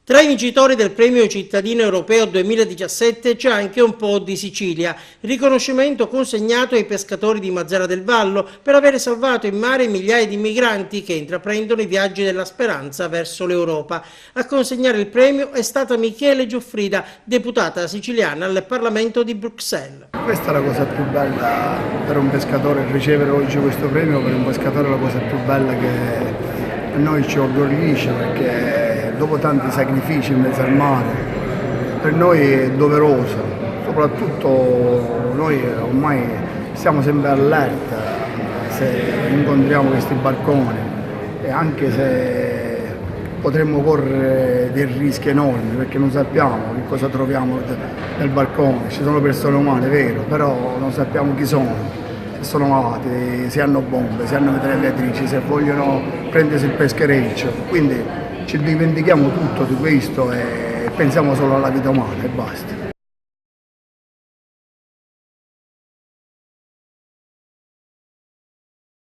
Tra i vincitori del Premio Cittadino Europeo 2017 c'è anche un po' di Sicilia, riconoscimento consegnato ai pescatori di Mazara del Vallo per aver salvato in mare migliaia di migranti che intraprendono i viaggi della speranza verso l'Europa. A consegnare il premio è stata Michele Giuffrida, deputata siciliana al Parlamento di Bruxelles. Questa è la cosa più bella per un pescatore, ricevere oggi questo premio per un pescatore è la cosa più bella che a noi ci orgoglisce, perché dopo tanti sacrifici in mezzo al mare, per noi è doveroso, soprattutto noi ormai stiamo sempre allerta se incontriamo questi barconi, e anche se potremmo correre dei rischi enormi perché non sappiamo che cosa troviamo nel barcone. Ci sono persone umane, è vero, però non sappiamo chi sono, se sono malati, se hanno bombe, se hanno mitragliatrici, se vogliono prendersi il peschereccio, quindi ci dimentichiamo tutto di questo e pensiamo solo alla vita umana e basta.